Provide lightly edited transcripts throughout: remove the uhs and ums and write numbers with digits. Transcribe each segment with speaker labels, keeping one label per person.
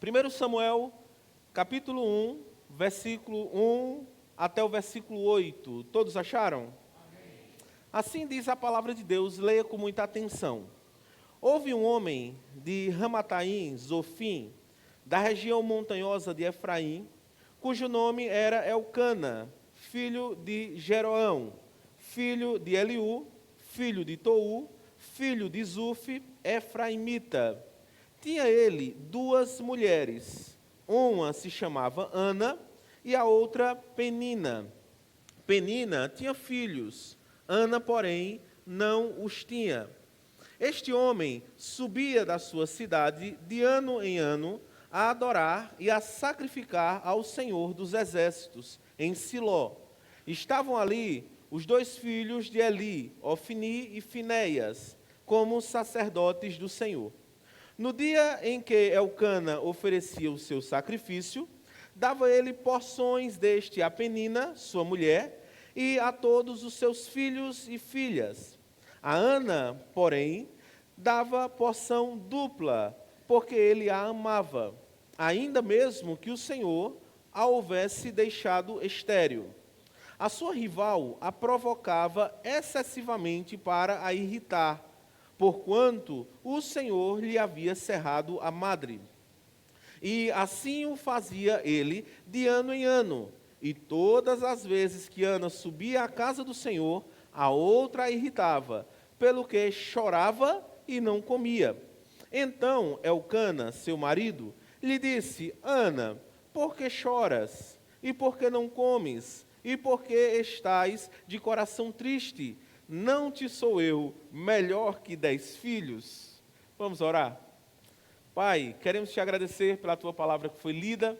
Speaker 1: 1 Samuel, capítulo 1, versículo 1 até o versículo 8. Todos acharam? Amém. Assim diz a palavra de Deus, leia com muita atenção. Houve um homem de Ramataim, Zofim, da região montanhosa de Efraim, cujo nome era Elcana, filho de Jeroão, filho de Eliú, filho de Tou, filho de Zuf, efraimita. Tinha ele duas mulheres, uma se chamava Ana e a outra Penina. Penina tinha filhos, Ana, porém, não os tinha. Este homem subia da sua cidade de ano em ano a adorar e a sacrificar ao Senhor dos Exércitos, em Siló. Estavam ali os dois filhos de Eli, Ofni e Finéias, como sacerdotes do Senhor. No dia em que Elcana oferecia o seu sacrifício, dava ele porções deste a Penina, sua mulher, e a todos os seus filhos e filhas. A Ana, porém, dava porção dupla, porque ele a amava, ainda mesmo que o Senhor a houvesse deixado estéril. A sua rival a provocava excessivamente para a irritar, porquanto o Senhor lhe havia cerrado a madre. E assim o fazia ele de ano em ano. E todas as vezes que Ana subia à casa do Senhor, a outra a irritava, pelo que chorava e não comia. Então Elcana, seu marido, lhe disse: Ana, por que choras? E por que não comes? E por que estás de coração triste? Não te sou eu melhor que 10 filhos? Vamos orar? Pai, queremos te agradecer pela tua palavra que foi lida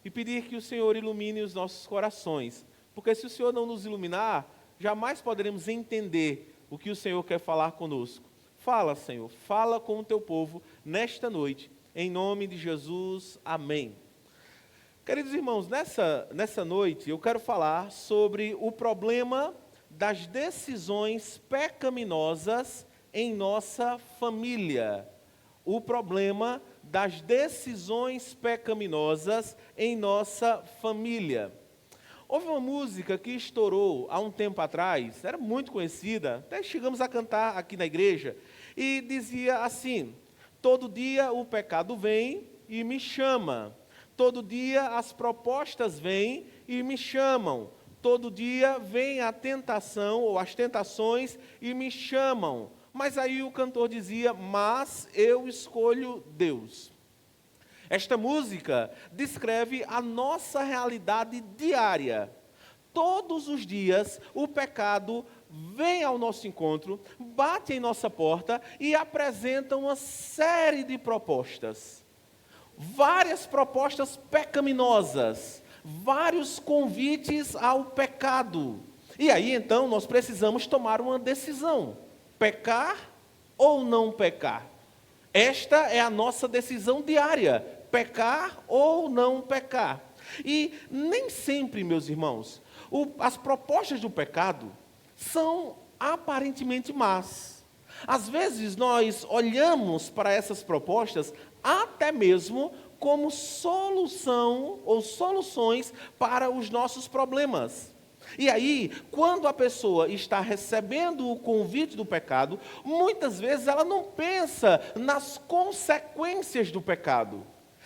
Speaker 1: e pedir que o Senhor ilumine os nossos corações, porque se o Senhor não nos iluminar, jamais poderemos entender o que o Senhor quer falar conosco. Fala, Senhor, fala com o teu povo nesta noite, em nome de Jesus, amém. Queridos irmãos, nessa noite eu quero falar sobre o problema das decisões pecaminosas em nossa família. O problema das decisões pecaminosas em nossa família. Houve uma música que estourou há um tempo atrás, era muito conhecida, até chegamos a cantar aqui na igreja, e dizia assim: todo dia o pecado vem e me chama, todo dia as propostas vêm e me chamam, todo dia vem a tentação ou as tentações e me chamam. Mas aí o cantor dizia: mas eu escolho Deus. Esta música descreve a nossa realidade diária. Todos os dias o pecado vem ao nosso encontro, bate em nossa porta e apresenta uma série de propostas. Várias propostas pecaminosas, vários convites ao pecado. E aí então nós precisamos tomar uma decisão: pecar ou não pecar? Esta é a nossa decisão diária: pecar ou não pecar. E nem sempre, meus irmãos, as propostas do pecado são aparentemente más. Às vezes nós olhamos para essas propostas até mesmo como solução ou soluções para os nossos problemas. E aí, quando a pessoa está recebendo o convite do pecado, muitas vezes ela não pensa nas consequências do pecado.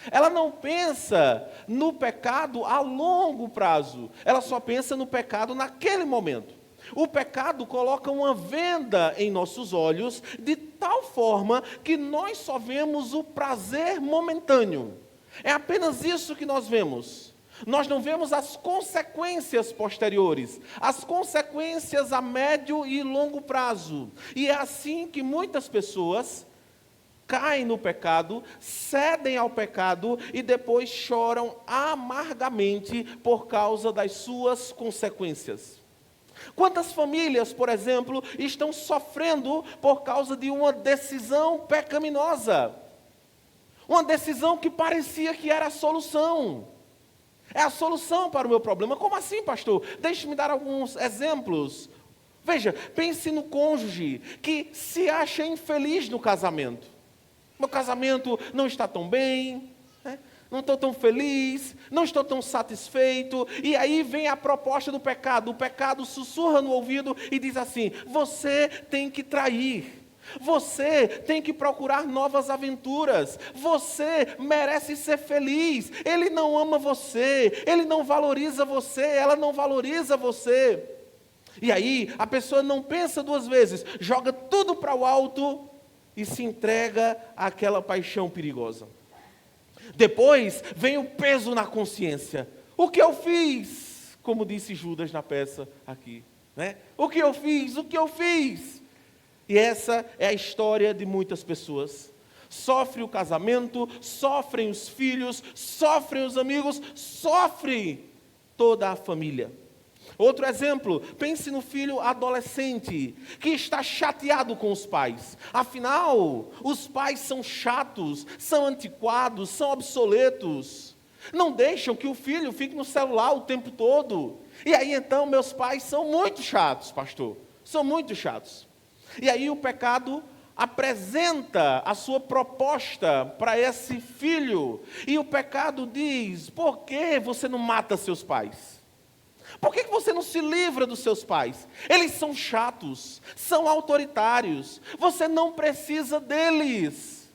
Speaker 1: Ela não pensa no pecado a longo prazo. Ela só pensa no pecado naquele momento. O pecado coloca uma venda em nossos olhos de tal forma que nós só vemos o prazer momentâneo. É apenas isso que nós vemos. Nós não vemos as consequências posteriores, as consequências a médio e longo prazo. E é assim que muitas pessoas caem no pecado, cedem ao pecado e depois choram amargamente por causa das suas consequências. Quantas famílias, por exemplo, estão sofrendo por causa de uma decisão pecaminosa? Uma decisão que parecia que era a solução. É a solução para o meu problema. Como assim, pastor? Deixe-me dar alguns exemplos. Veja, pense no cônjuge que se acha infeliz no casamento. Meu casamento não está tão bem, né? não estou tão feliz, não estou tão satisfeito. E aí vem a proposta do pecado. O pecado sussurra no ouvido e diz assim: você tem que trair. Você tem que procurar novas aventuras. Você merece ser feliz. Ele não ama você. Ele não valoriza você. Ela não valoriza você. E aí a pessoa não pensa duas vezes. Joga tudo para o alto e se entrega àquela paixão perigosa. Depois vem o peso na consciência. O que eu fiz? Como disse Judas na peça aqui, né? O que eu fiz? O que eu fiz? E essa é a história de muitas pessoas. Sofre o casamento, sofrem os filhos, sofrem os amigos, sofre toda a família. Outro exemplo, pense no filho adolescente que está chateado com os pais. Afinal, os pais são chatos, são antiquados, são obsoletos. Não deixam que o filho fique no celular o tempo todo. E aí então, meus pais são muito chatos, pastor. São muito chatos. E aí o pecado apresenta a sua proposta para esse filho. E o pecado diz: por que você não mata seus pais? Por que você não se livra dos seus pais? Eles são chatos, são autoritários. Você não precisa deles.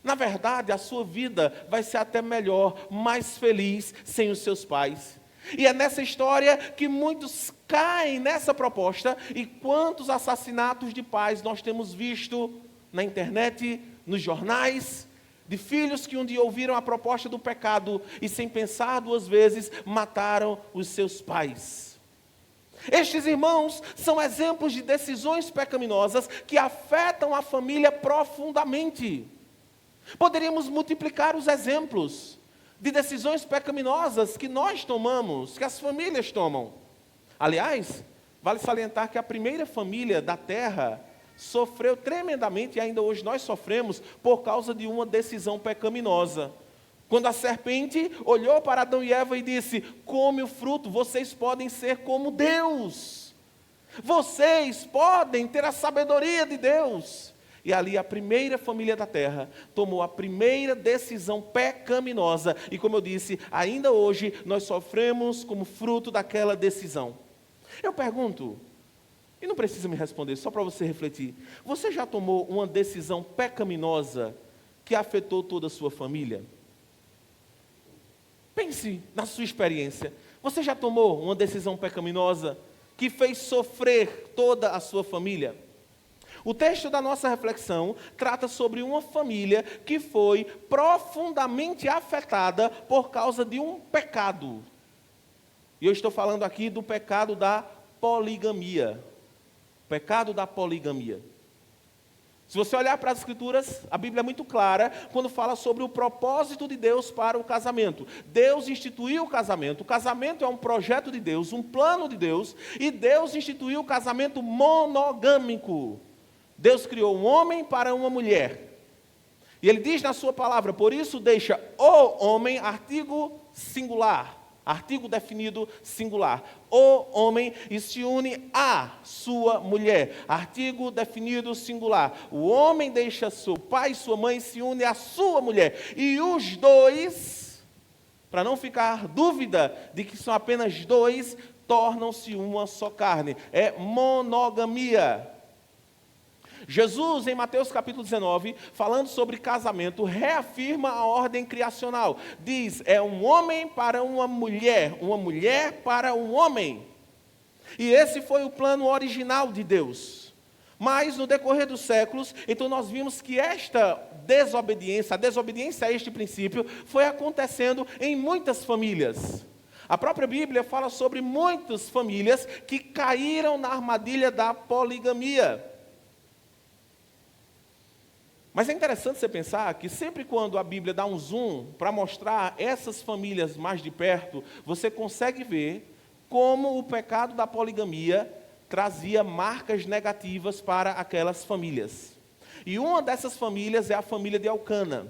Speaker 1: Na verdade, a sua vida vai ser até melhor, mais feliz sem os seus pais. E é nessa história que muitos caem nessa proposta. E quantos assassinatos de pais nós temos visto na internet, nos jornais, de filhos que um dia ouviram a proposta do pecado e, sem pensar duas vezes, mataram os seus pais. Estes irmãos são exemplos de decisões pecaminosas que afetam a família profundamente. Poderíamos multiplicar os exemplos de decisões pecaminosas que nós tomamos, que as famílias tomam. Aliás, vale salientar que a primeira família da terra sofreu tremendamente, e ainda hoje nós sofremos, por causa de uma decisão pecaminosa. Quando a serpente olhou para Adão e Eva e disse: come o fruto, vocês podem ser como Deus. Vocês podem ter a sabedoria de Deus. E ali a primeira família da terra tomou a primeira decisão pecaminosa. E como eu disse, ainda hoje nós sofremos como fruto daquela decisão. Eu pergunto, e não precisa me responder, só para você refletir: você já tomou uma decisão pecaminosa que afetou toda a sua família? Pense na sua experiência. Você já tomou uma decisão pecaminosa que fez sofrer toda a sua família? O texto da nossa reflexão trata sobre uma família que foi profundamente afetada por causa de um pecado. E eu estou falando aqui do pecado da poligamia. Pecado da poligamia. Se você olhar para as Escrituras, a Bíblia é muito clara quando fala sobre o propósito de Deus para o casamento. Deus instituiu o casamento é um projeto de Deus, um plano de Deus, e Deus instituiu o casamento monogâmico. Deus criou um homem para uma mulher. E Ele diz na sua palavra: por isso deixa o homem, artigo singular, artigo definido singular, o homem, e se une à sua mulher, artigo definido singular. O homem deixa seu pai e sua mãe e se une à sua mulher. E os dois, para não ficar dúvida de que são apenas dois, tornam-se uma só carne. É monogamia. Jesus, em Mateus capítulo 19, falando sobre casamento, reafirma a ordem criacional. Diz: é um homem para uma mulher para um homem. E esse foi o plano original de Deus. Mas no decorrer dos séculos, então nós vimos que esta desobediência, a desobediência a este princípio, foi acontecendo em muitas famílias. A própria Bíblia fala sobre muitas famílias que caíram na armadilha da poligamia. Mas é interessante você pensar que sempre quando a Bíblia dá um zoom para mostrar essas famílias mais de perto, você consegue ver como o pecado da poligamia trazia marcas negativas para aquelas famílias. E uma dessas famílias é a família de Elcana.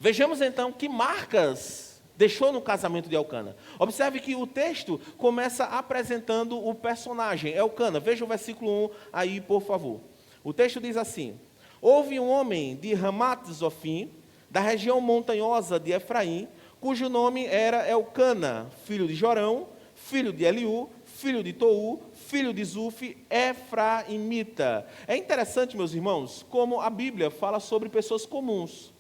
Speaker 1: Vejamos então que marcas deixou no casamento de Elcana. Observe que o texto começa apresentando o personagem, Elcana. Veja o versículo 1 aí, por favor. O texto diz assim: houve um homem de Ramat Zofim, da região montanhosa de Efraim, cujo nome era Elcana, filho de Jorão, filho de Eliú, filho de Tou, filho de Zufi, efraimita. É interessante, meus irmãos, como a Bíblia fala sobre pessoas comuns.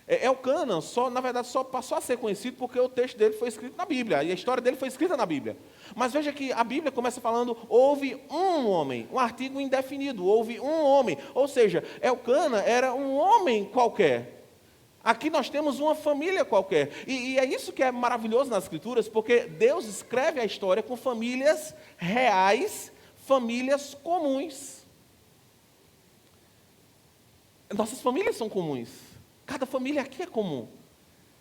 Speaker 1: Elcana, na verdade, só passou a ser conhecido porque o texto dele foi escrito na Bíblia, e a história dele foi escrita na Bíblia. Mas veja que a Bíblia começa falando, houve um homem, um artigo indefinido, houve um homem. Ou seja, Elcana era um homem qualquer. Aqui nós temos uma família qualquer. E é isso que é maravilhoso nas Escrituras, porque Deus escreve a história com famílias reais, famílias comuns. Nossas famílias são comuns. Cada família aqui é comum.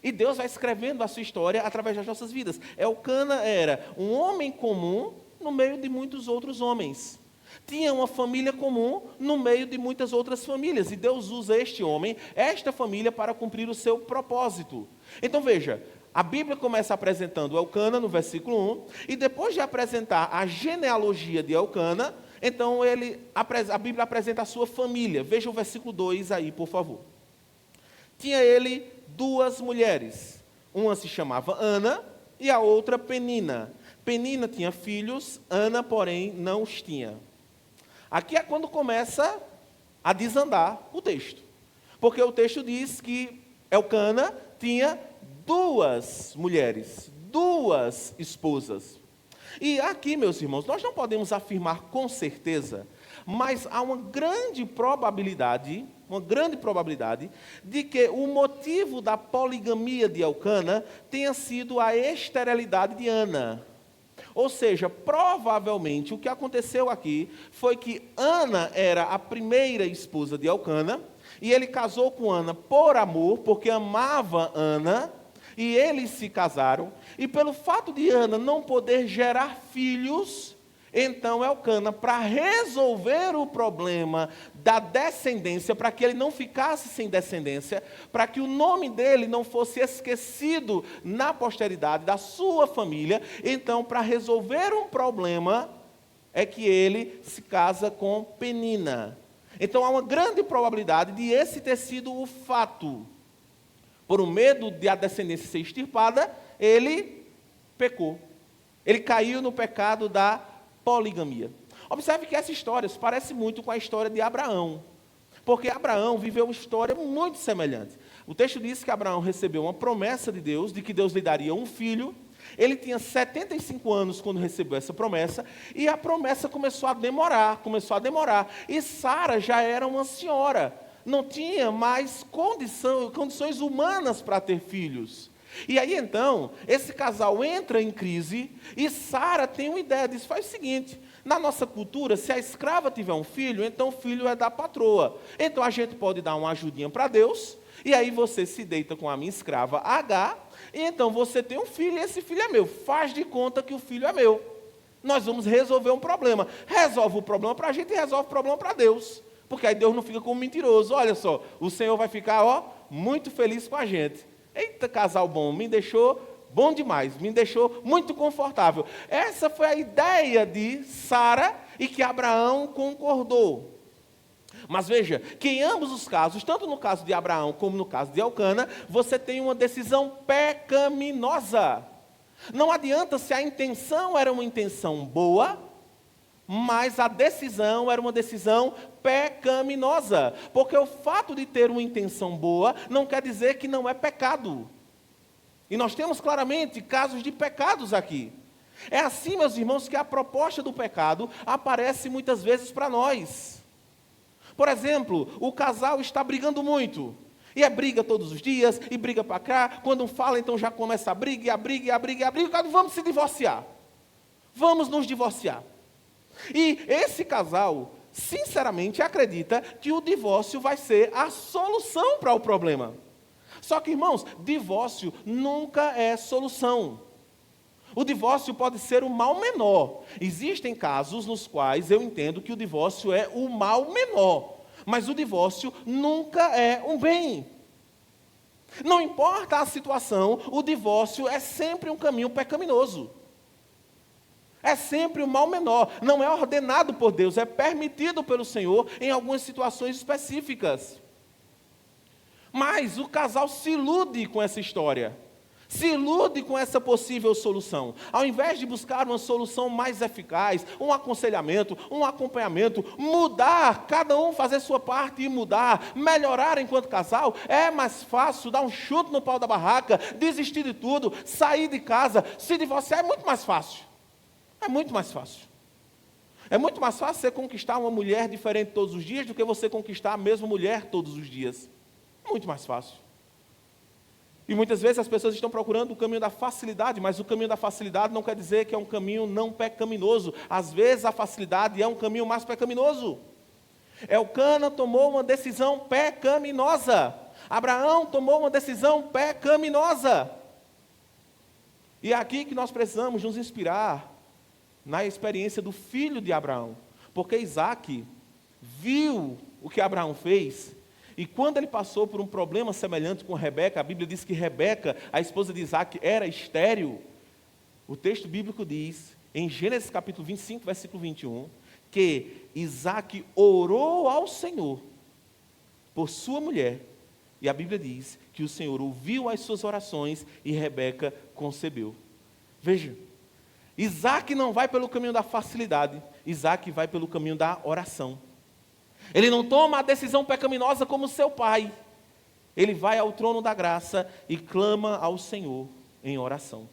Speaker 1: E Deus vai escrevendo a sua história através das nossas vidas. Elcana era um homem comum no meio de muitos outros homens. Tinha uma família comum no meio de muitas outras famílias. E Deus usa este homem, esta família, para cumprir o seu propósito. Então veja, a Bíblia começa apresentando Elcana no versículo 1. E depois de apresentar a genealogia de Elcana, então a Bíblia apresenta a sua família. Veja o versículo 2 aí, por favor. Tinha ele 2 mulheres. Uma se chamava Ana e a outra Penina. Penina tinha filhos, Ana, porém, não os tinha. Aqui é quando começa a desandar o texto. Porque o texto diz que Elcana tinha 2 mulheres, 2 esposas. E aqui, meus irmãos, nós não podemos afirmar com certeza, mas há uma grande probabilidade de que o motivo da poligamia de Elcana tenha sido a esterilidade de Ana. Ou seja, provavelmente o que aconteceu aqui foi que Ana era a primeira esposa de Elcana, e ele casou com Ana por amor, porque amava Ana, e eles se casaram, e pelo fato de Ana não poder gerar filhos, então Elcana, para resolver o problema da descendência, para que ele não ficasse sem descendência, para que o nome dele não fosse esquecido na posteridade da sua família, então para resolver um problema, é que ele se casa com Penina. Então há uma grande probabilidade de esse ter sido o fato. Por um medo de a descendência ser extirpada, ele pecou. Ele caiu no pecado da poligamia. Observe que essa história se parece muito com a história de Abraão, porque Abraão viveu uma história muito semelhante. O texto diz que Abraão recebeu uma promessa de Deus, de que Deus lhe daria um filho. Ele tinha 75 anos quando recebeu essa promessa, e a promessa começou a demorar, e Sara já era uma senhora, não tinha mais condições humanas para ter filhos. E aí então, esse casal entra em crise, e Sara tem uma ideia, diz, faz o seguinte, na nossa cultura, se a escrava tiver um filho, então o filho é da patroa. Então a gente pode dar uma ajudinha para Deus, e aí você se deita com a minha escrava H, e então você tem um filho, e esse filho é meu, faz de conta que o filho é meu. Nós vamos resolver um problema. Resolve o problema para a gente e resolve o problema para Deus. Porque aí Deus não fica como mentiroso. Olha só, o Senhor vai ficar, muito feliz com a gente. Eita, casal bom, me deixou bom demais, me deixou muito confortável. Essa foi a ideia de Sara e que Abraão concordou. Mas veja, que em ambos os casos, tanto no caso de Abraão como no caso de Elcana, você tem uma decisão pecaminosa. Não adianta se a intenção era uma intenção boa, mas a decisão era uma decisão pecaminosa. Porque o fato de ter uma intenção boa não quer dizer que não é pecado. E nós temos claramente casos de pecados aqui. É assim, meus irmãos, que a proposta do pecado aparece muitas vezes para nós. Por exemplo, o casal está brigando muito. E é briga todos os dias, e briga para cá. Quando fala, então já começa a briga, e a briga, e a briga, e a briga. Vamos se divorciar. Vamos nos divorciar. E esse casal, sinceramente, acredita que o divórcio vai ser a solução para o problema. Só que, irmãos, divórcio nunca é solução. O divórcio pode ser o mal menor. Existem casos nos quais eu entendo que o divórcio é o mal menor. Mas o divórcio nunca é um bem. Não importa a situação, o divórcio é sempre um caminho pecaminoso. É sempre o mal menor. Não é ordenado por Deus, é permitido pelo Senhor em algumas situações específicas. Mas o casal se ilude com essa história, se ilude com essa possível solução. Ao invés de buscar uma solução mais eficaz, um aconselhamento, um acompanhamento, mudar, cada um fazer sua parte e mudar, melhorar enquanto casal, é mais fácil dar um chute no pau da barraca, desistir de tudo, sair de casa, se divorciar, é muito mais fácil. É muito mais fácil. É muito mais fácil você conquistar uma mulher diferente todos os dias do que você conquistar a mesma mulher todos os dias. Muito mais fácil. E muitas vezes as pessoas estão procurando o caminho da facilidade, mas o caminho da facilidade não quer dizer que é um caminho não pecaminoso. Às vezes a facilidade é um caminho mais pecaminoso. Elcana tomou uma decisão pecaminosa. Abraão tomou uma decisão pecaminosa. E é aqui que nós precisamos nos inspirar na experiência do filho de Abraão. Porque Isaac viu o que Abraão fez. E quando ele passou por um problema semelhante com Rebeca, a Bíblia diz que Rebeca, a esposa de Isaac, era estéril. O texto bíblico diz, em Gênesis capítulo 25, versículo 21, que Isaac orou ao Senhor por sua mulher. E a Bíblia diz que o Senhor ouviu as suas orações e Rebeca concebeu. Veja, Isaac não vai pelo caminho da facilidade, Isaac vai pelo caminho da oração. Ele não toma a decisão pecaminosa como seu pai. Ele vai ao trono da graça e clama ao Senhor em oração.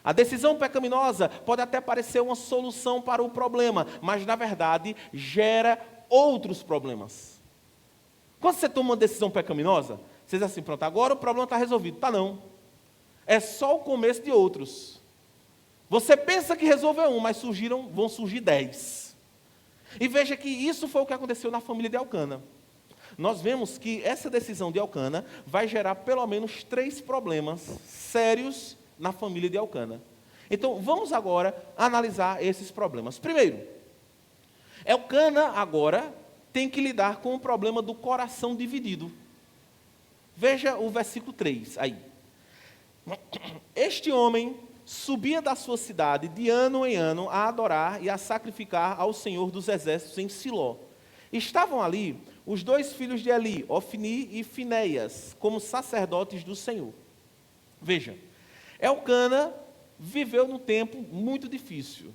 Speaker 1: A decisão pecaminosa pode até parecer uma solução para o problema, mas na verdade gera outros problemas. Quando você toma uma decisão pecaminosa, você diz assim, pronto, agora o problema está resolvido. Tá não. É só o começo de outros. Você pensa que resolveu um, mas vão surgir 10. E veja que isso foi o que aconteceu na família de Elcana. Nós vemos que essa decisão de Elcana vai gerar pelo menos 3 problemas sérios na família de Elcana. Então, vamos agora analisar esses problemas. Primeiro, Elcana agora tem que lidar com o problema do coração dividido. Veja o versículo 3 aí. Este homem subia da sua cidade de ano em ano a adorar e a sacrificar ao Senhor dos Exércitos em Siló. Estavam ali os 2 filhos de Eli, Ofni e Finéias, como sacerdotes do Senhor. Veja, Elcana viveu num tempo muito difícil.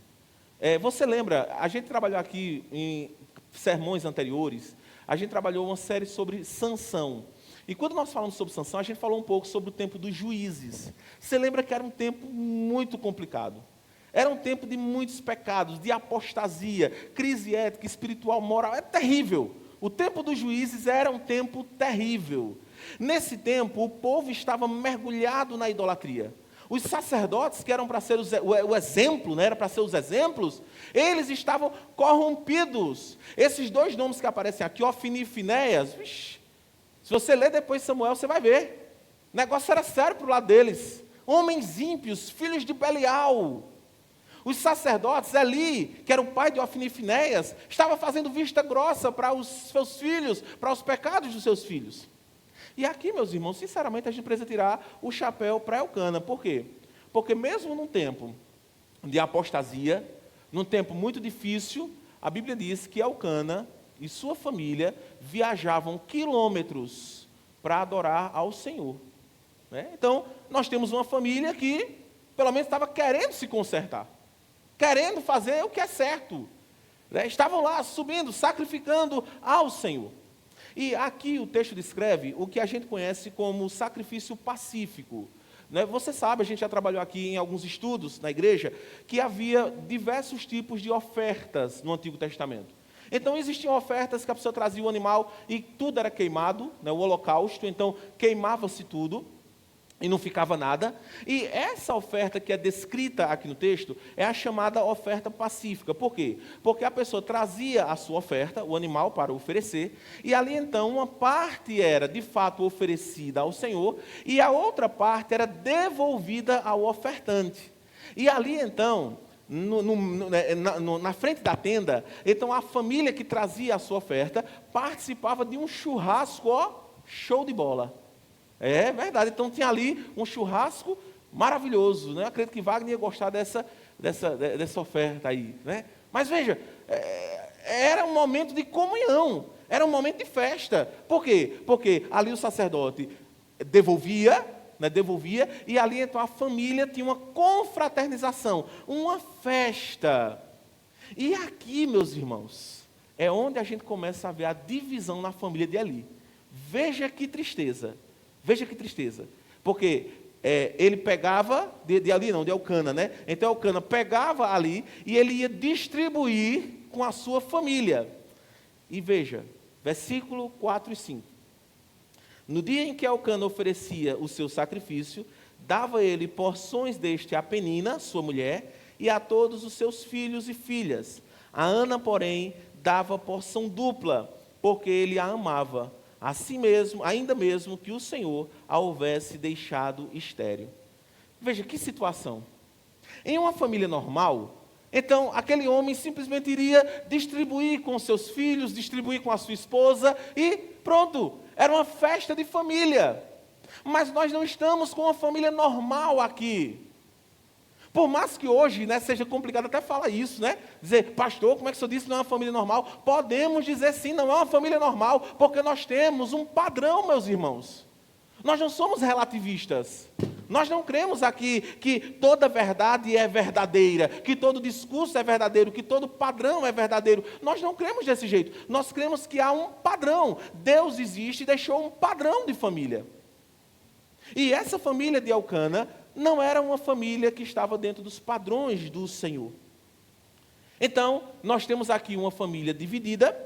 Speaker 1: Você lembra, a gente trabalhou aqui em sermões anteriores, a gente trabalhou uma série sobre Sansão. E quando nós falamos sobre Sansão, a gente falou um pouco sobre o tempo dos juízes. Você lembra que era um tempo muito complicado. Era um tempo de muitos pecados, de apostasia, crise ética, espiritual, moral. É terrível. O tempo dos juízes era um tempo terrível. Nesse tempo, o povo estava mergulhado na idolatria. Os sacerdotes, que eram para ser o exemplo, né, era para ser os exemplos, eles estavam corrompidos. Esses 2 nomes que aparecem aqui, Ofni e Finéias, se você ler depois Samuel, você vai ver. O negócio era sério para o lado deles. Homens ímpios, filhos de Belial. Os sacerdotes, Eli, que era o pai de Ofni e Finéias, estava fazendo vista grossa para os seus filhos, para os pecados dos seus filhos. E aqui, meus irmãos, sinceramente, a gente precisa tirar o chapéu para Elcana. Por quê? Porque mesmo num tempo de apostasia, num tempo muito difícil, a Bíblia diz que Elcana e sua família viajavam quilômetros para adorar ao Senhor. Então, nós temos uma família que, pelo menos, estava querendo se consertar, querendo fazer o que é certo. Estavam lá subindo, sacrificando ao Senhor. E aqui o texto descreve o que a gente conhece como sacrifício pacífico. Você sabe, a gente já trabalhou aqui em alguns estudos na igreja, que havia diversos tipos de ofertas no Antigo Testamento. Então, existiam ofertas que a pessoa trazia o animal e tudo era queimado, o holocausto, então queimava-se tudo e não ficava nada. E essa oferta que é descrita aqui no texto é a chamada oferta pacífica. Por quê? Porque a pessoa trazia a sua oferta, o animal, para oferecer, e ali então uma parte era de fato oferecida ao Senhor e a outra parte era devolvida ao ofertante. E ali então, na frente da tenda, então a família que trazia a sua oferta participava de um churrasco, show de bola. É verdade, então tinha ali um churrasco maravilhoso, né? Eu acredito que Wagner ia gostar dessa dessa oferta aí, né? Mas veja, era um momento de comunhão, Era um momento de festa. Por quê? Porque ali o sacerdote devolvia, e ali então a família tinha uma confraternização, uma festa. E aqui, meus irmãos, é onde a gente começa a ver a divisão na família de Eli. Veja que tristeza, porque ele pegava, de Elcana, né? Então Elcana pegava ali e ele ia distribuir com a sua família. E veja, versículo 4 e 5. No dia em que Elcana oferecia o seu sacrifício, dava ele porções deste a Penina, sua mulher, e a todos os seus filhos e filhas. A Ana, porém, dava porção dupla, porque ele a amava, assim mesmo, ainda mesmo que o Senhor a houvesse deixado estéril. Veja que situação. Em uma família normal, então aquele homem simplesmente iria distribuir com seus filhos, distribuir com a sua esposa e pronto. Era uma festa de família. Mas nós não estamos com uma família normal aqui. Por mais que hoje, né, seja complicado até falar isso, né? Dizer, pastor, como é que o senhor disse que não é uma família normal? Podemos dizer sim, não é uma família normal, porque nós temos um padrão, meus irmãos. Nós não somos relativistas. Nós não cremos aqui que toda verdade é verdadeira, que todo discurso é verdadeiro, que todo padrão é verdadeiro. Nós não cremos desse jeito. Nós cremos que há um padrão. Deus existe e deixou um padrão de família. E essa família de Elcana não era uma família que estava dentro dos padrões do Senhor. Então, nós temos aqui uma família dividida,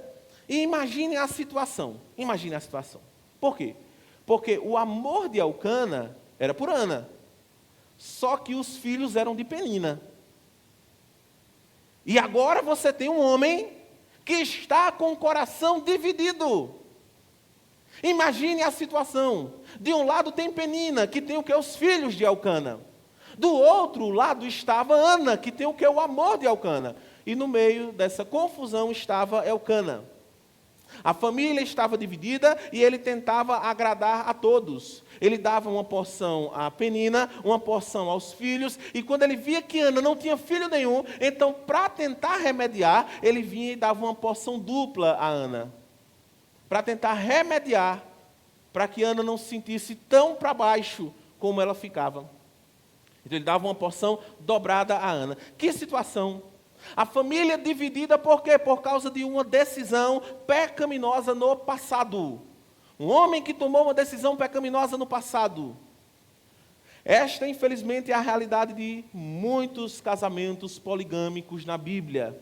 Speaker 1: e imagine a situação. Por quê? Porque o amor de Elcana era por Ana, só que os filhos eram de Penina. E agora você tem um homem que está com o coração dividido. Imagine a situação. De um lado tem Penina, que tem o que? Os filhos de Elcana. Do outro lado estava Ana, que tem o que? O amor de Elcana. E no meio dessa confusão estava Elcana. A família estava dividida e ele tentava agradar a todos. Ele dava uma porção a Penina, uma porção aos filhos, e quando ele via que Ana não tinha filho nenhum, então, para tentar remediar, ele vinha e dava uma porção dupla a Ana. Para tentar remediar, para que Ana não se sentisse tão para baixo como ela ficava. Então ele dava uma porção dobrada a Ana. Que situação! A família dividida por quê? Por causa de uma decisão pecaminosa no passado. Um homem que tomou uma decisão pecaminosa no passado. Esta, infelizmente, é a realidade de muitos casamentos poligâmicos na Bíblia.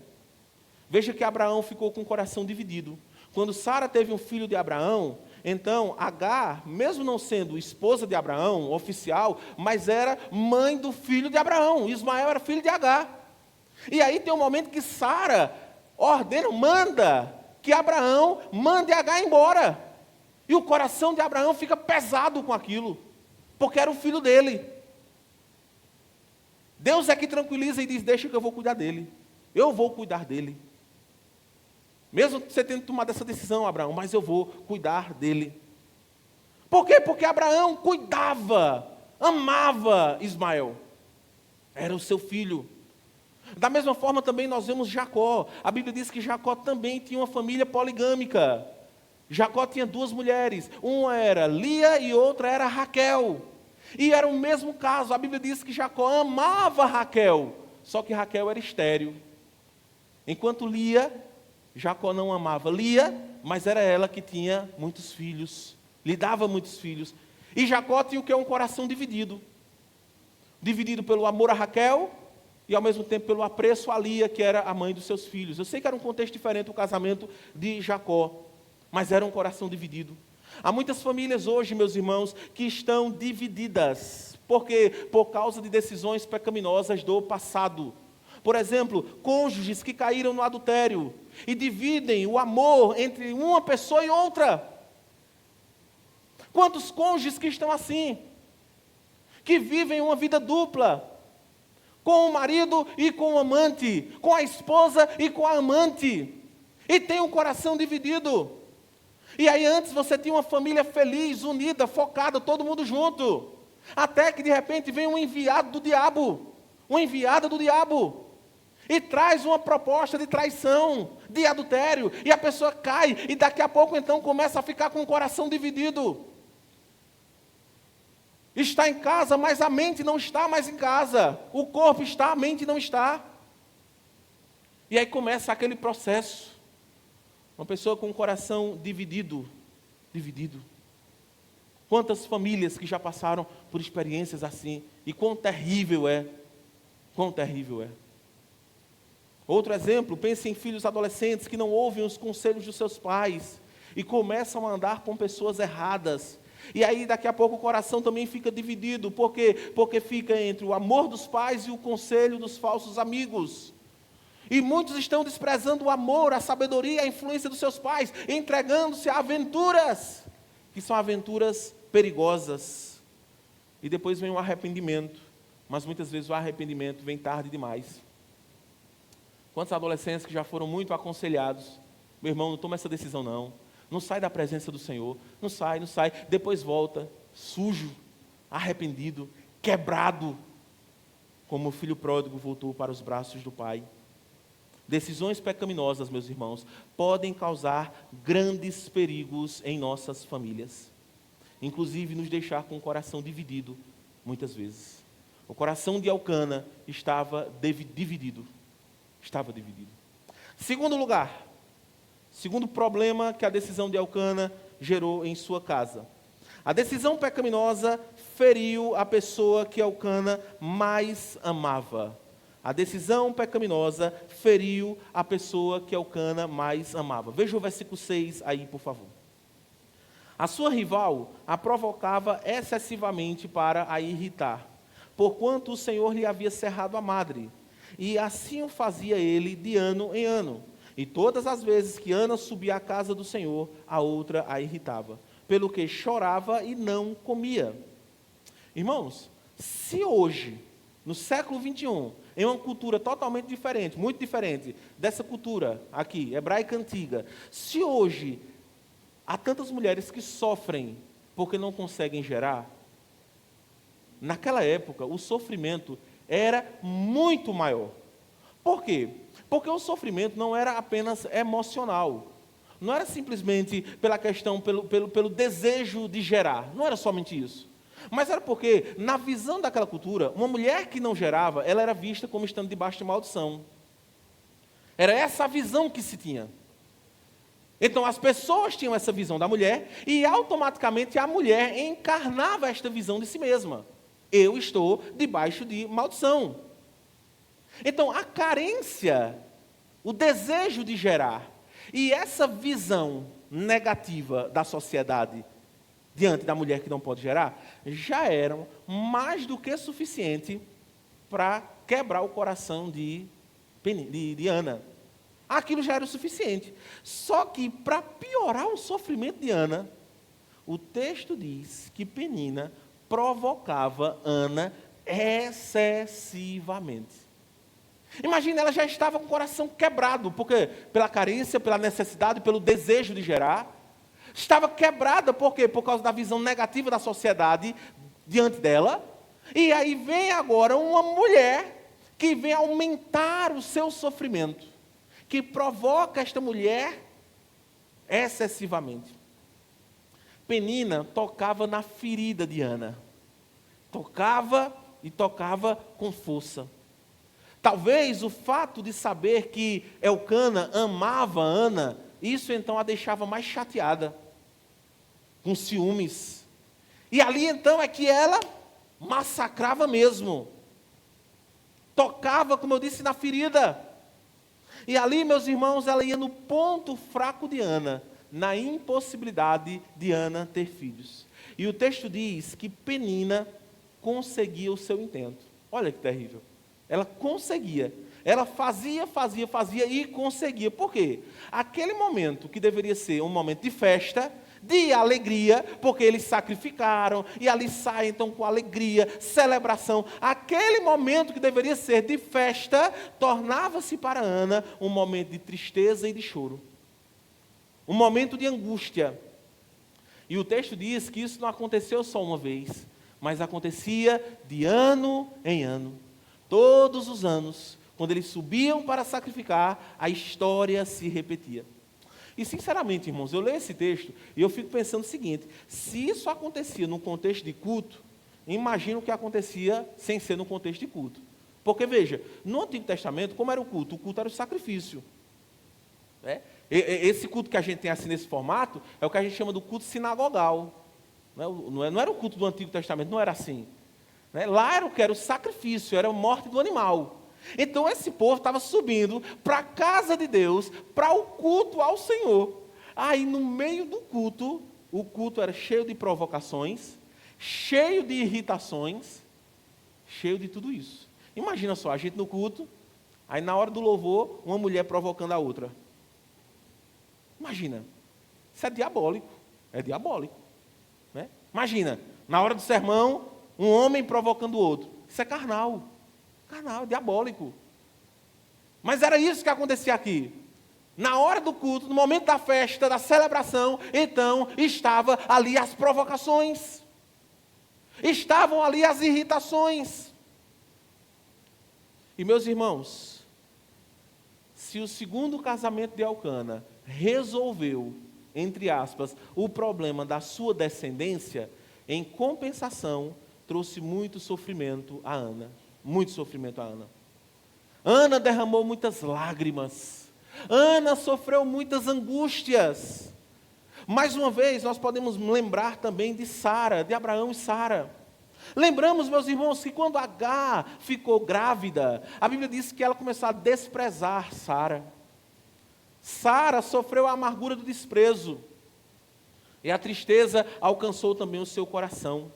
Speaker 1: Veja que Abraão ficou com o coração dividido. Quando Sara teve um filho de Abraão, então Agar, mesmo não sendo esposa de Abraão, oficial, mas era mãe do filho de Abraão. Ismael era filho de Agar. E aí tem um momento que Sara manda que Abraão mande Agar embora. E o coração de Abraão fica pesado com aquilo, porque era o filho dele. Deus é que tranquiliza e diz, deixa que eu vou cuidar dele. Eu vou cuidar dele. Mesmo você tendo tomado essa decisão, Abraão, mas eu vou cuidar dele. Por quê? Porque Abraão cuidava, amava Ismael. Era o seu filho. Da mesma forma também nós vemos Jacó. A Bíblia diz que Jacó também tinha uma família poligâmica. Jacó tinha duas mulheres. Uma era Lia e outra era Raquel. E era o mesmo caso. A Bíblia diz que Jacó amava Raquel. Só que Raquel era estéril. Enquanto Jacó não amava Lia, mas era ela que tinha muitos filhos. Lhe dava muitos filhos. E Jacó tinha o que? Um coração dividido. Dividido pelo amor a Raquel e ao mesmo tempo pelo apreço a Lia, que era a mãe dos seus filhos. Eu sei que era um contexto diferente o casamento de Jacó, mas era um coração dividido. Há muitas famílias hoje, meus irmãos, que estão divididas. Por quê? Por causa de decisões pecaminosas do passado. Por exemplo, cônjuges que caíram no adultério e dividem o amor entre uma pessoa e outra. Quantos cônjuges que estão assim? Que vivem uma vida dupla, com o marido e com o amante, com a esposa e com a amante, e tem um coração dividido. E aí antes você tinha uma família feliz, unida, focada, todo mundo junto, até que de repente vem um enviado do diabo, uma enviada do diabo, E traz uma proposta de traição, de adultério, e a pessoa cai, e daqui a pouco então começa a ficar com o coração dividido. Está em casa, mas a mente não está mais em casa. O corpo está, a mente não está. E aí começa aquele processo. Uma pessoa com o coração dividido. Quantas famílias que já passaram por experiências assim, e quão terrível é. Outro exemplo, pense em filhos adolescentes que não ouvem os conselhos dos seus pais e começam a andar com pessoas erradas. E aí daqui a pouco o coração também fica dividido, por quê? Porque fica entre o amor dos pais e o conselho dos falsos amigos. E muitos estão desprezando o amor, a sabedoria, a influência dos seus pais, entregando-se a aventuras, que são aventuras perigosas. E depois vem o arrependimento, mas muitas vezes o arrependimento vem tarde demais. Quantos adolescentes que já foram muito aconselhados, meu irmão, não toma essa decisão não, não sai da presença do Senhor, não sai, depois volta, sujo, arrependido, quebrado, como o filho pródigo voltou para os braços do pai. Decisões pecaminosas, meus irmãos, podem causar grandes perigos em nossas famílias, inclusive nos deixar com o coração dividido, muitas vezes. O coração de Elcana estava dividido. Segundo lugar, segundo problema que a decisão de Elcana gerou em sua casa. A decisão pecaminosa feriu a pessoa que Elcana mais amava. A decisão pecaminosa feriu a pessoa que Elcana mais amava. Veja o versículo 6 aí, por favor. A sua rival a provocava excessivamente para a irritar, porquanto o Senhor lhe havia cerrado a madre. E assim o fazia ele de ano em ano. E todas as vezes que Ana subia à casa do Senhor, a outra a irritava, pelo que chorava e não comia. Irmãos, se hoje, no século 21, em uma cultura totalmente diferente, muito diferente dessa cultura aqui, hebraica antiga, se hoje há tantas mulheres que sofrem porque não conseguem gerar, naquela época o sofrimento era muito maior. Por quê? Porque o sofrimento não era apenas emocional. Não era simplesmente pela questão, pelo desejo de gerar. Não era somente isso. Mas era porque, na visão daquela cultura, uma mulher que não gerava, ela era vista como estando debaixo de maldição. Era essa a visão que se tinha. Então as pessoas tinham essa visão da mulher e automaticamente a mulher encarnava esta visão de si mesma. Eu estou debaixo de maldição. Então a carência, o desejo de gerar e essa visão negativa da sociedade diante da mulher que não pode gerar, já eram mais do que suficiente para quebrar o coração de Ana. Aquilo já era o suficiente. Só que, para piorar o sofrimento de Ana, o texto diz que Penina provocava Ana excessivamente. Imagina, ela já estava com o coração quebrado, porque pela carência, pela necessidade, pelo desejo de gerar. Estava quebrada, por quê? Por causa da visão negativa da sociedade diante dela. E aí vem agora uma mulher que vem aumentar o seu sofrimento, que provoca esta mulher excessivamente. Penina tocava na ferida de Ana. Tocava e tocava com força. Talvez o fato de saber que Elcana amava Ana, isso então a deixava mais chateada, com ciúmes. E ali então é que ela massacrava mesmo. Tocava, como eu disse, na ferida. E ali, meus irmãos, ela ia no ponto fraco de Ana, na impossibilidade de Ana ter filhos. E o texto diz que Penina conseguia o seu intento. Olha que terrível. Ela conseguia. Ela fazia e conseguia. Por quê? Aquele momento que deveria ser um momento de festa, de alegria, porque eles sacrificaram, e ali saem então com alegria, celebração. Aquele momento que deveria ser de festa, tornava-se para Ana um momento de tristeza e de choro. Um momento de angústia. E o texto diz que isso não aconteceu só uma vez, mas acontecia de ano em ano. Todos os anos, Quando eles subiam para sacrificar, a história se repetia. E sinceramente, irmãos, eu leio esse texto e eu fico pensando o seguinte: se isso acontecia num contexto de culto, imagina o que acontecia sem ser no contexto de culto. Porque veja, no Antigo Testamento, como era o culto? O culto era o sacrifício. Esse culto que a gente tem assim nesse formato, é o que a gente chama do culto sinagogal. Não era o culto do Antigo Testamento, não era assim. Lá era o que? Era o sacrifício, era a morte do animal. Então esse povo estava subindo para a casa de Deus, para o culto ao Senhor. Aí no meio do culto, o culto era cheio de provocações, cheio de irritações, cheio de tudo isso. Imagina só, a gente no culto, aí na hora do louvor, uma mulher provocando a outra. Imagina, isso é diabólico, né? Imagina, na hora do sermão, um homem provocando o outro. Isso é carnal, diabólico. Mas era isso que acontecia aqui. Na hora do culto, no momento da festa, da celebração, então estava ali as provocações. Estavam ali as irritações. E meus irmãos, se o segundo casamento de Elcana resolveu, entre aspas, o problema da sua descendência, em compensação, trouxe muito sofrimento a Ana. Muito sofrimento a Ana. Ana derramou muitas lágrimas. Ana sofreu muitas angústias. Mais uma vez, nós podemos lembrar também de Sara, de Abraão e Sara. Lembramos, meus irmãos, que quando Agar ficou grávida, a Bíblia diz que ela começou a desprezar Sara. Sara sofreu a amargura do desprezo. E a tristeza alcançou também o seu coração.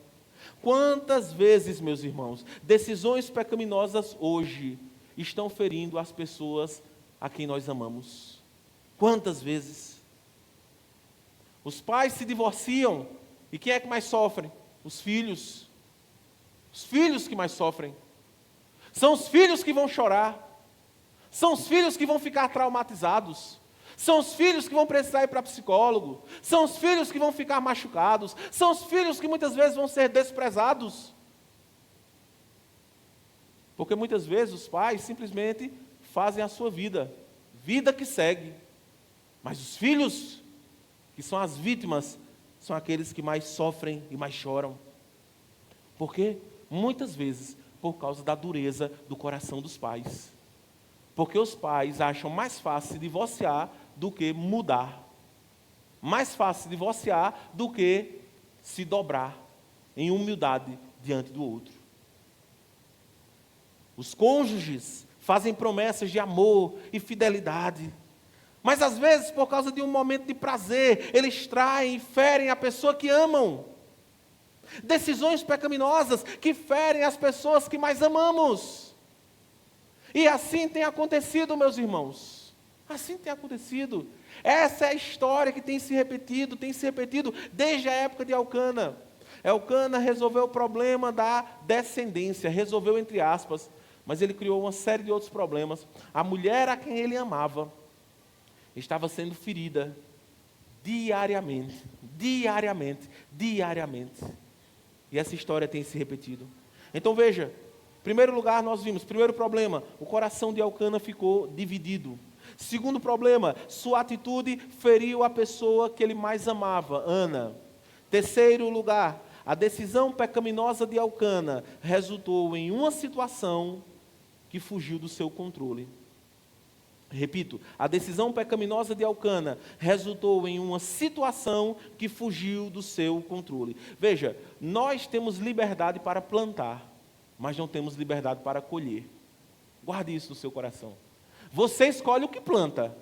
Speaker 1: Quantas vezes, meus irmãos, decisões pecaminosas hoje estão ferindo as pessoas a quem nós amamos? Quantas vezes? Os pais se divorciam, e quem é que mais sofre? Os filhos. Os filhos que mais sofrem. São os filhos que vão chorar. São os filhos que vão ficar traumatizados. São os filhos que vão precisar ir para psicólogo. São os filhos que vão ficar machucados. São os filhos que muitas vezes vão ser desprezados. Porque muitas vezes os pais simplesmente fazem a sua vida. Vida que segue. Mas os filhos, que são as vítimas, são aqueles que mais sofrem e mais choram. Por quê? Muitas vezes por causa da dureza do coração dos pais. Porque os pais acham mais fácil se divorciar do que mudar. Mais fácil se divorciar do que se dobrar em humildade diante do outro. Os cônjuges fazem promessas de amor e fidelidade. Mas às vezes, por causa de um momento de prazer, eles traem e ferem a pessoa que amam. Decisões pecaminosas que ferem as pessoas que mais amamos. E assim tem acontecido, meus irmãos. Assim tem acontecido. Essa é a história que tem se repetido desde a época de Elcana. Elcana resolveu o problema da descendência, resolveu entre aspas, mas ele criou uma série de outros problemas. A mulher a quem ele amava estava sendo ferida diariamente. E essa história tem se repetido. Então veja, em primeiro lugar nós vimos, primeiro problema, o coração de Elcana ficou dividido. Segundo problema, sua atitude feriu a pessoa que ele mais amava, Ana. Terceiro lugar, a decisão pecaminosa de Elcana resultou em uma situação que fugiu do seu controle. Repito, a decisão pecaminosa de Elcana resultou em uma situação que fugiu do seu controle. Veja, nós temos liberdade para plantar, mas não temos liberdade para colher. Guarde isso no seu coração. Você escolhe o que planta,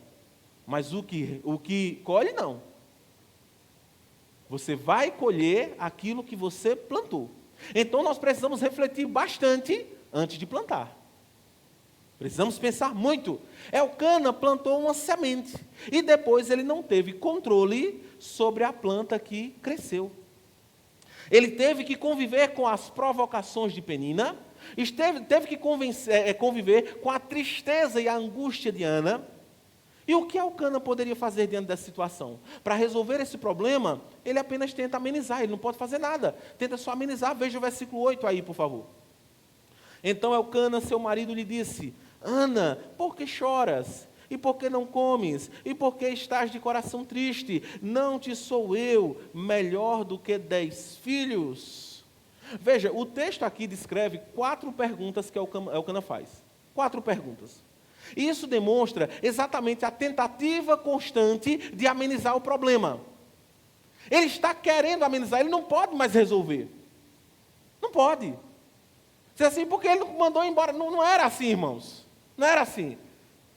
Speaker 1: mas o que colhe não. Você vai colher aquilo que você plantou. Então nós precisamos refletir bastante antes de plantar. Precisamos pensar muito. Elcana plantou uma semente e depois ele não teve controle sobre a planta que cresceu. Ele teve que conviver com as provocações de Penina, teve que conviver com a tristeza e a angústia de Ana. E o que Elcana poderia fazer diante dessa situação? Para resolver esse problema, ele apenas tenta amenizar, ele não pode fazer nada. Tenta só amenizar, veja o versículo 8 aí, por favor. Então Elcana, seu marido, lhe disse: Ana, por que choras? E por que não comes? E por que estás de coração triste? Não te sou eu melhor do que 10 filhos? Veja, o texto aqui descreve 4 perguntas que Elcana faz. 4 perguntas. E isso demonstra exatamente a tentativa constante de amenizar o problema. Ele está querendo amenizar, ele não pode mais resolver. Não pode. Se assim, porque ele não mandou embora. Não era assim, irmãos. Não era assim.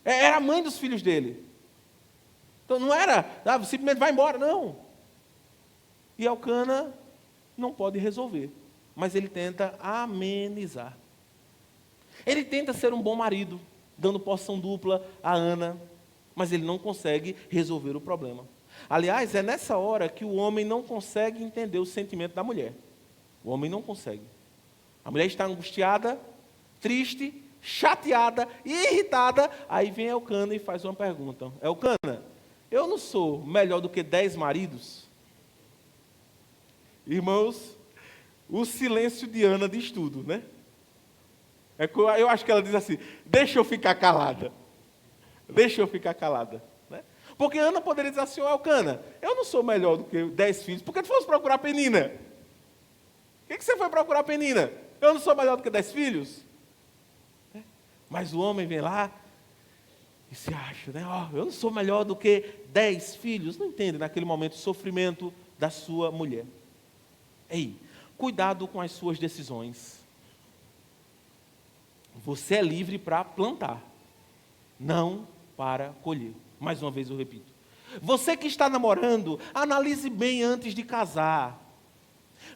Speaker 1: Era a mãe dos filhos dele. Então não era, simplesmente vai embora, não. E Elcana não pode resolver. Mas ele tenta amenizar. Ele tenta ser um bom marido, dando porção dupla a Ana, mas ele não consegue resolver o problema. Aliás, é nessa hora que o homem não consegue entender o sentimento da mulher. O homem não consegue. A mulher está angustiada, triste, chateada, irritada. Aí vem Elcana e faz uma pergunta. Elcana, eu não sou melhor do que 10 maridos? Irmãos, o silêncio de Ana diz tudo, né? Eu acho que ela diz assim, deixa eu ficar calada. Deixa eu ficar calada. Né? Porque Ana poderia dizer assim, Elcana, eu não sou melhor do que 10 filhos, por que tu fosse procurar Penina? Por que você foi procurar Penina? Eu não sou melhor do que 10 filhos? Mas o homem vem lá e se acha, né? Eu não sou melhor do que 10 filhos. Não entende naquele momento o sofrimento da sua mulher. Ei, cuidado com as suas decisões. Você é livre para plantar, não para colher. Mais uma vez eu repito. Você que está namorando, analise bem antes de casar.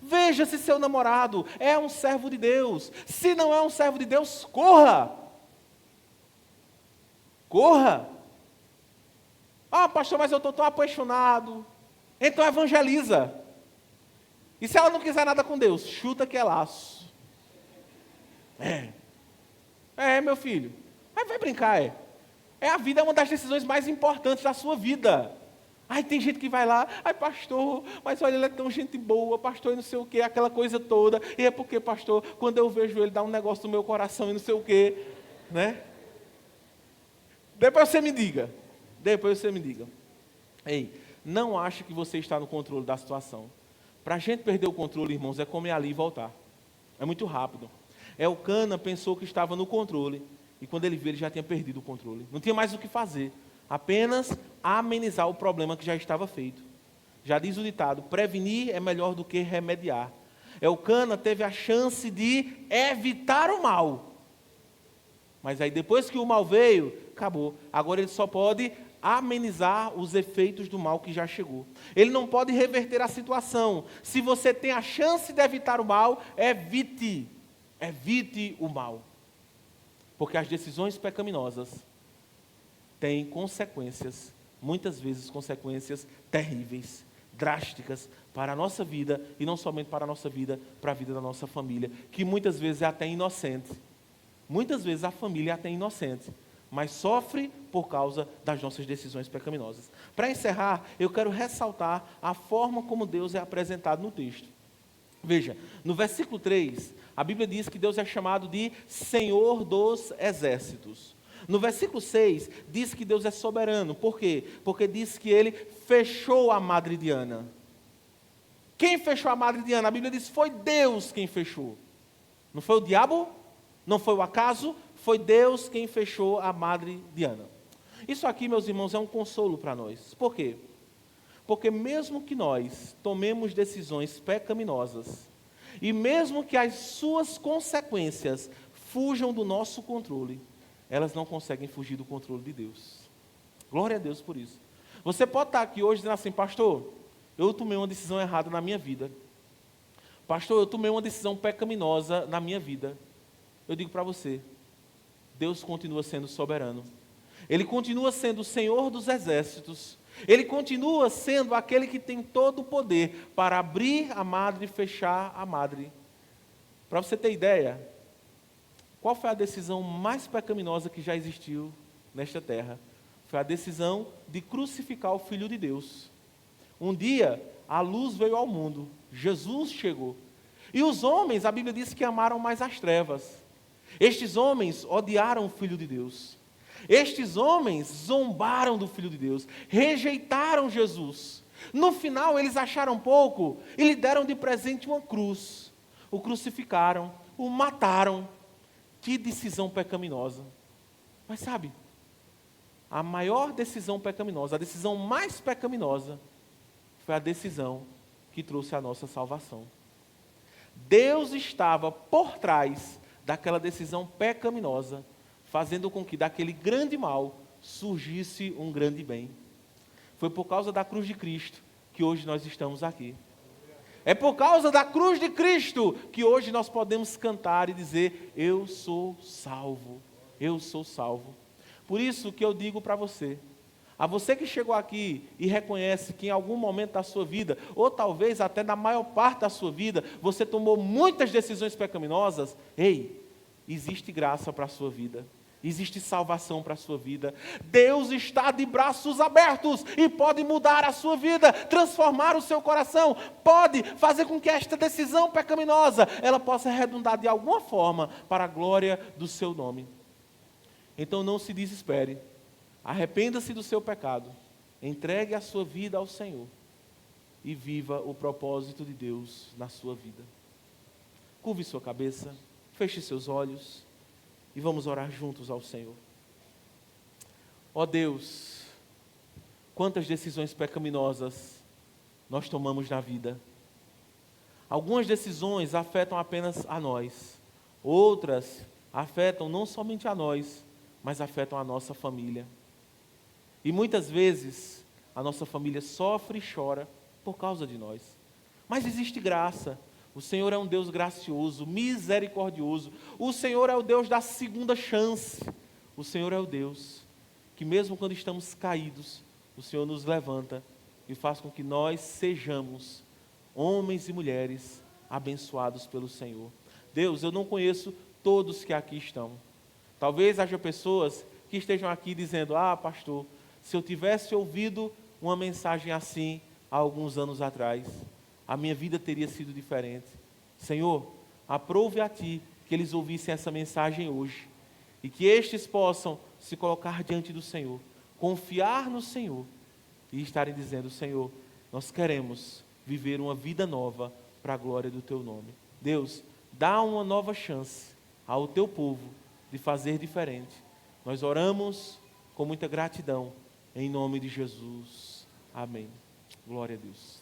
Speaker 1: Veja se seu namorado é um servo de Deus. Se não é um servo de Deus, corra. Corra. Pastor, mas eu estou tão apaixonado. Então evangeliza. E se ela não quiser nada com Deus, chuta que é laço. Meu filho. Vai brincar, a vida é uma das decisões mais importantes da sua vida. Tem gente que vai lá, pastor, mas olha, ele é tão gente boa, pastor, e não sei o quê, aquela coisa toda. E é porque, pastor, quando eu vejo ele, dá um negócio no meu coração e não sei o quê, né? Depois você me diga. Ei, não ache que você está no controle da situação. Para a gente perder o controle, irmãos, é comer ali e voltar. É muito rápido. Elcana pensou que estava no controle. E quando ele viu, ele já tinha perdido o controle. Não tinha mais o que fazer. Apenas amenizar o problema que já estava feito. Já diz o ditado, prevenir é melhor do que remediar. Elcana teve a chance de evitar o mal. Mas aí depois que o mal veio, acabou. Agora ele só pode amenizar os efeitos do mal que já chegou. Ele não pode reverter a situação. Se você tem a chance de evitar o mal, evite o mal. Porque as decisões pecaminosas têm consequências, muitas vezes consequências terríveis, drásticas para a nossa vida, e não somente para a nossa vida, para a vida da nossa família, que muitas vezes é até inocente. Muitas vezes a família é até inocente, mas sofre por causa das nossas decisões pecaminosas. Para encerrar, eu quero ressaltar a forma como Deus é apresentado no texto. Veja, no versículo 3, a Bíblia diz que Deus é chamado de Senhor dos Exércitos. No versículo 6, diz que Deus é soberano. Por quê? Porque diz que Ele fechou a madre de Ana. Quem fechou a madre de Ana? A Bíblia diz que foi Deus quem fechou. Não foi o diabo? Não foi o acaso? Foi Deus quem fechou a madre de Ana. Isso aqui, meus irmãos, é um consolo para nós. Por quê? Porque mesmo que nós tomemos decisões pecaminosas, e mesmo que as suas consequências fujam do nosso controle, elas não conseguem fugir do controle de Deus. Glória a Deus por isso. Você pode estar aqui hoje dizendo assim, pastor, eu tomei uma decisão errada na minha vida. Pastor, eu tomei uma decisão pecaminosa na minha vida. Eu digo para você, Deus continua sendo soberano. Ele continua sendo o Senhor dos exércitos. Ele continua sendo aquele que tem todo o poder para abrir a madre e fechar a madre. Para você ter ideia, qual foi a decisão mais pecaminosa que já existiu nesta terra? Foi a decisão de crucificar o Filho de Deus. Um dia, a luz veio ao mundo, Jesus chegou. E os homens, a Bíblia diz que amaram mais as trevas. Estes homens odiaram o Filho de Deus. Estes homens zombaram do Filho de Deus, rejeitaram Jesus. No final, eles acharam pouco e lhe deram de presente uma cruz. O crucificaram, o mataram. Que decisão pecaminosa. Mas sabe, a maior decisão pecaminosa, a decisão mais pecaminosa, foi a decisão que trouxe a nossa salvação. Deus estava por trás daquela decisão pecaminosa, fazendo com que daquele grande mal surgisse um grande bem. Foi por causa da cruz de Cristo que hoje nós estamos aqui. É por causa da cruz de Cristo que hoje nós podemos cantar e dizer: eu sou salvo, eu sou salvo. Por isso que eu digo para você, a você que chegou aqui e reconhece que em algum momento da sua vida, ou talvez até na maior parte da sua vida, você tomou muitas decisões pecaminosas, ei, existe graça para a sua vida. Existe salvação para a sua vida. Deus está de braços abertos e pode mudar a sua vida, transformar o seu coração, pode fazer com que esta decisão pecaminosa, ela possa redundar de alguma forma para a glória do seu nome. Então não se desespere, arrependa-se do seu pecado, entregue a sua vida ao Senhor e viva o propósito de Deus na sua vida. Curve sua cabeça, feche seus olhos. E vamos orar juntos ao Senhor. Ó Deus, quantas decisões pecaminosas nós tomamos na vida. Algumas decisões afetam apenas a nós. Outras afetam não somente a nós, mas afetam a nossa família. E muitas vezes a nossa família sofre e chora por causa de nós. Mas existe graça. O Senhor é um Deus gracioso, misericordioso. O Senhor é o Deus da segunda chance. O Senhor é o Deus que mesmo quando estamos caídos, o Senhor nos levanta e faz com que nós sejamos homens e mulheres abençoados pelo Senhor. Deus, eu não conheço todos que aqui estão. Talvez haja pessoas que estejam aqui dizendo: ah, pastor, se eu tivesse ouvido uma mensagem assim há alguns anos atrás, a minha vida teria sido diferente. Senhor, aprove a Ti que eles ouvissem essa mensagem hoje e que estes possam se colocar diante do Senhor, confiar no Senhor e estarem dizendo: Senhor, nós queremos viver uma vida nova para a glória do Teu nome. Deus, dá uma nova chance ao Teu povo de fazer diferente. Nós oramos com muita gratidão, em nome de Jesus. Amém. Glória a Deus.